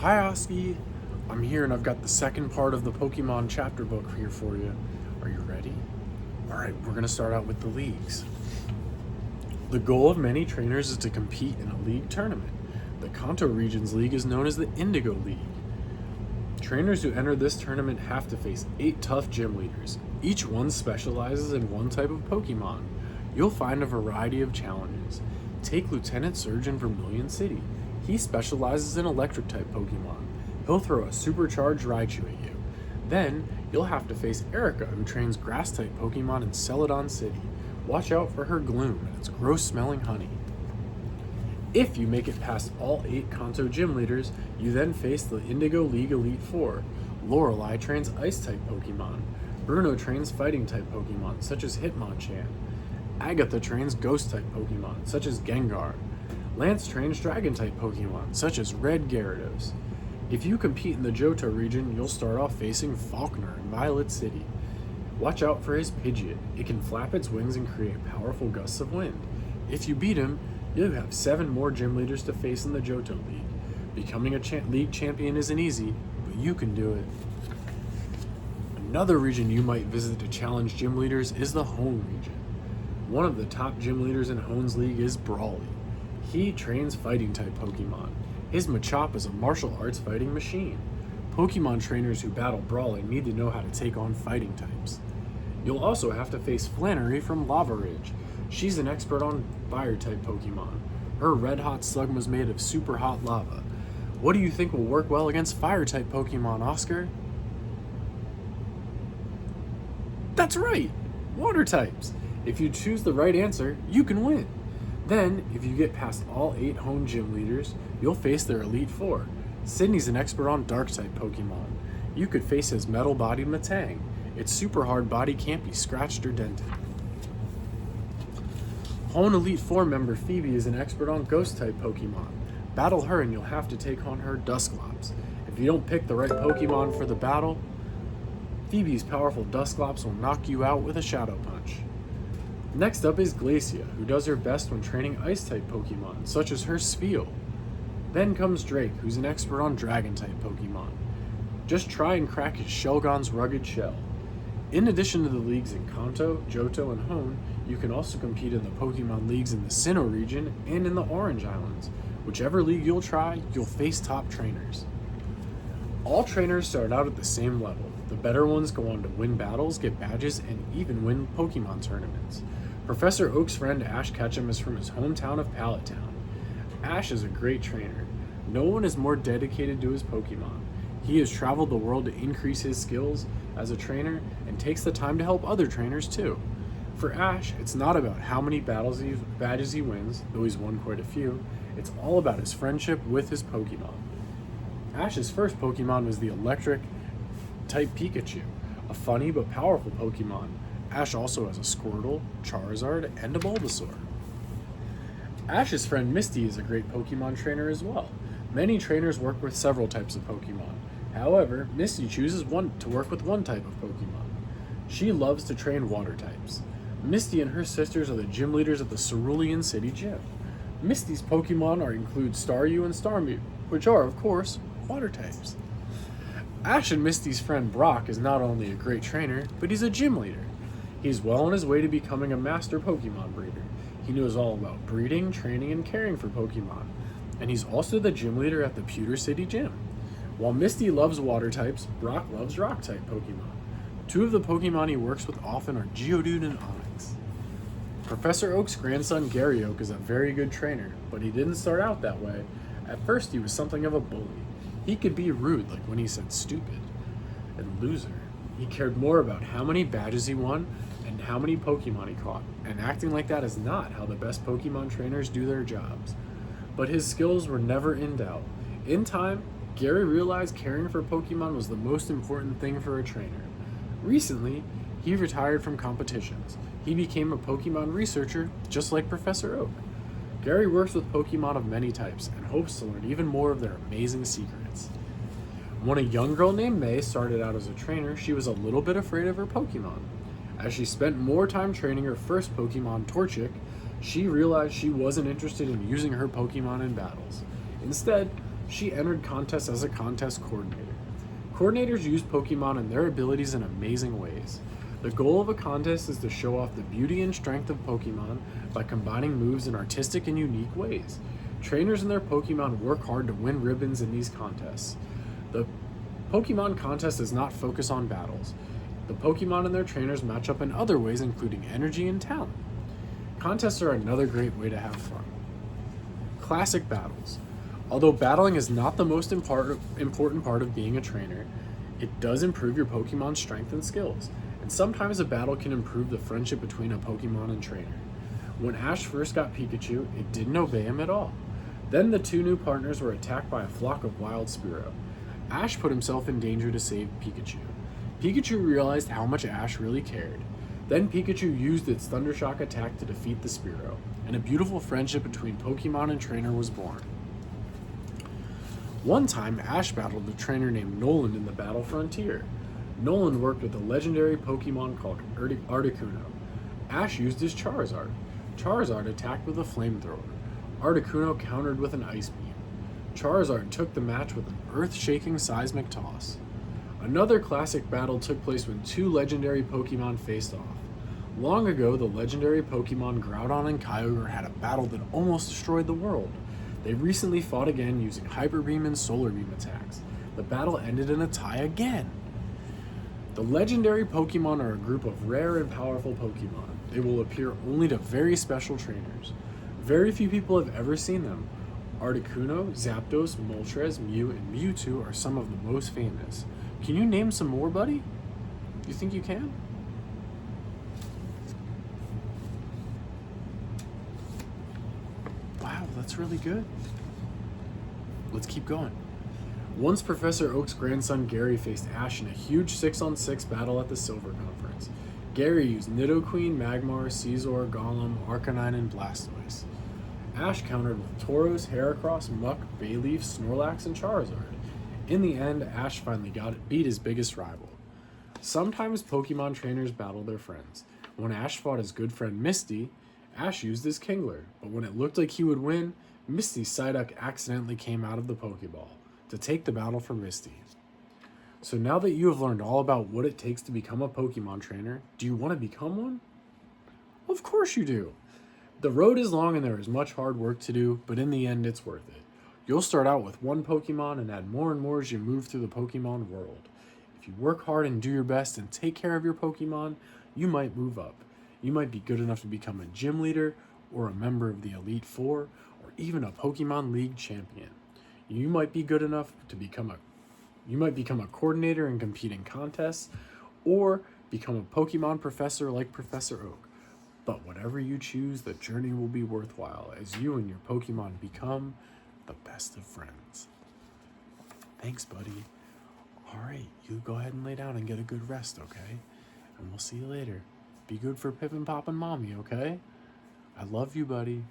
Hi, Oski. I'm here and I've got the second part of the Pokemon chapter book here for you. Are you ready? Alright, we're going to start out with the leagues. The goal of many trainers is to compete in a league tournament. The Kanto Region's league is known as the Indigo League. Trainers who enter this tournament have to face 8 tough gym leaders. Each one specializes in one type of Pokemon. You'll find a variety of challenges. Take Lieutenant Surgeon Vermilion City. He specializes in electric type Pokemon. He'll throw a supercharged Raichu at you. Then, you'll have to face Erica, who trains grass type Pokemon in Celadon City. Watch out for her gloom and its gross smelling honey. If you make it past all 8 Kanto gym leaders, you then face the Indigo League Elite Four. Lorelei trains ice type Pokemon. Bruno trains fighting type Pokemon, such as Hitmonchan. Agatha trains ghost type Pokemon, such as Gengar. Lance trains dragon type Pokemon, such as Red Gyarados. If you compete in the Johto region, you'll start off facing Faulkner in Violet City. Watch out for his Pidgeot. It can flap its wings and create powerful gusts of wind. If you beat him, you'll have 7 more gym leaders to face in the Johto League. Becoming a league champion isn't easy, but you can do it. Another region you might visit to challenge gym leaders is the Hoenn region. One of the top gym leaders in Hoenn's league is Brawly. He trains fighting type Pokemon. His Machop is a martial arts fighting machine. Pokemon trainers who battle Brawly need to know how to take on fighting types. You'll also have to face Flannery from Lava Ridge. She's an expert on fire type Pokemon. Her red hot slug was made of super hot lava. What do you think will work well against fire type Pokemon, Oscar? That's right! Water types! If you choose the right answer, you can win. Then, if you get past all 8 Hoenn gym leaders, you'll face their Elite Four. Sydney's an expert on Dark-type Pokemon. You could face his metal-bodied Metang. Its super hard body can't be scratched or dented. Hoenn Elite Four member Phoebe is an expert on Ghost-type Pokemon. Battle her and you'll have to take on her Dusclops. If you don't pick the right Pokemon for the battle, Phoebe's powerful Dusclops will knock you out with a Shadow Punch. Next up is Glacia, who does her best when training Ice-type Pokemon, such as her Spheal. Then comes Drake, who's an expert on Dragon-type Pokemon. Just try and crack his Shelgon's rugged shell. In addition to the leagues in Kanto, Johto, and Hoenn, you can also compete in the Pokemon leagues in the Sinnoh region and in the Orange Islands. Whichever league you'll try, you'll face top trainers. All trainers start out at the same level. The better ones go on to win battles, get badges, and even win Pokemon tournaments. Professor Oak's friend Ash Ketchum is from his hometown of Pallet Town. Ash is a great trainer. No one is more dedicated to his Pokemon. He has traveled the world to increase his skills as a trainer and takes the time to help other trainers too. For Ash, it's not about how many badges he wins, though he's won quite a few. It's all about his friendship with his Pokemon. Ash's first Pokemon was the electric type Pikachu, a funny but powerful Pokemon. Ash also has a Squirtle, Charizard, and a Bulbasaur. Ash's friend Misty is a great Pokemon trainer as well. Many trainers work with several types of Pokemon. However, Misty chooses to work with one type of Pokemon. She loves to train water types. Misty and her sisters are the gym leaders at the Cerulean City Gym. Misty's Pokemon include Staryu and Starmie, which are, of course, water types. Ash and Misty's friend Brock is not only a great trainer, but he's a gym leader. He's well on his way to becoming a master Pokemon breeder. He knows all about breeding, training, and caring for Pokemon. And he's also the gym leader at the Pewter City Gym. While Misty loves water types, Brock loves rock type Pokemon. 2 of the Pokemon he works with often are Geodude and Onix. Professor Oak's grandson Gary Oak is a very good trainer, but he didn't start out that way. At first he was something of a bully. He could be rude, like when he said stupid and loser. He cared more about how many badges he won and how many Pokemon he caught, and acting like that is not how the best Pokemon trainers do their jobs. But his skills were never in doubt. In time, Gary realized caring for Pokemon was the most important thing for a trainer. Recently, he retired from competitions. He became a Pokemon researcher, just like Professor Oak. Gary works with Pokemon of many types and hopes to learn even more of their amazing secrets. When a young girl named May started out as a trainer, she was a little bit afraid of her Pokemon. As she spent more time training her first Pokemon, Torchic, she realized she wasn't interested in using her Pokemon in battles. Instead, She entered contests as a contest coordinator. Coordinators use Pokemon and their abilities in amazing ways. The goal of a contest is to show off the beauty and strength of Pokemon by combining moves in artistic and unique ways. Trainers and their Pokemon work hard to win ribbons in these contests. The Pokemon contest does not focus on battles. The Pokemon and their trainers match up in other ways, including energy and talent. Contests are another great way to have fun. Classic battles. Although battling is not the most important part of being a trainer, it does improve your Pokemon's strength and skills, and sometimes a battle can improve the friendship between a Pokemon and trainer. When Ash first got Pikachu, it didn't obey him at all. Then the two new partners were attacked by a flock of wild Spearow. Ash put himself in danger to save Pikachu. Pikachu realized how much Ash really cared. Then Pikachu used its Thundershock attack to defeat the Spearow, and a beautiful friendship between Pokemon and trainer was born. One time, Ash battled a trainer named Nolan in the Battle Frontier. Nolan worked with a legendary Pokemon called Articuno. Ash used his Charizard. Charizard attacked with a flamethrower. Articuno countered with an ice beam. Charizard took the match with an earth-shaking seismic toss. Another classic battle took place when two legendary Pokemon faced off. Long ago, the legendary Pokemon Groudon and Kyogre had a battle that almost destroyed the world. They recently fought again using Hyper Beam and Solar Beam attacks. The battle ended in a tie again. The legendary Pokemon are a group of rare and powerful Pokemon. They will appear only to very special trainers. Very few people have ever seen them. Articuno, Zapdos, Moltres, Mew, and Mewtwo are some of the most famous. Can you name some more, buddy? You think you can? Wow, that's really good. Let's keep going. Once Professor Oak's grandson Gary faced Ash in a huge 6-on-6 battle at the Silver Conference. Gary used Nidoqueen, Magmar, Scizor, Golem, Arcanine, and Blastoise. Ash countered with Tauros, Heracross, Muck, Bayleaf, Snorlax, and Charizard. In the end, Ash finally beat his biggest rival. Sometimes Pokemon trainers battle their friends. When Ash fought his good friend Misty, Ash used his Kingler, but when it looked like he would win, Misty's Psyduck accidentally came out of the Pokeball to take the battle for Misty. So now that you have learned all about what it takes to become a Pokemon trainer, do you want to become one? Of course you do. The road is long and there is much hard work to do, but in the end it's worth it. You'll start out with one Pokemon and add more and more as you move through the Pokemon world. If you work hard and do your best and take care of your Pokemon, you might move up. You might be good enough to become a gym leader, or a member of the Elite Four, or even a Pokemon League champion. You might be good enough to become a coordinator and compete in contests, or become a Pokemon professor like Professor Oak. But whatever you choose, the journey will be worthwhile as you and your Pokemon become the best of friends. Thanks, buddy. All right, you go ahead and lay down and get a good rest, okay? And we'll see you later. Be good for Pip and Pop and Mommy, okay? I love you, buddy.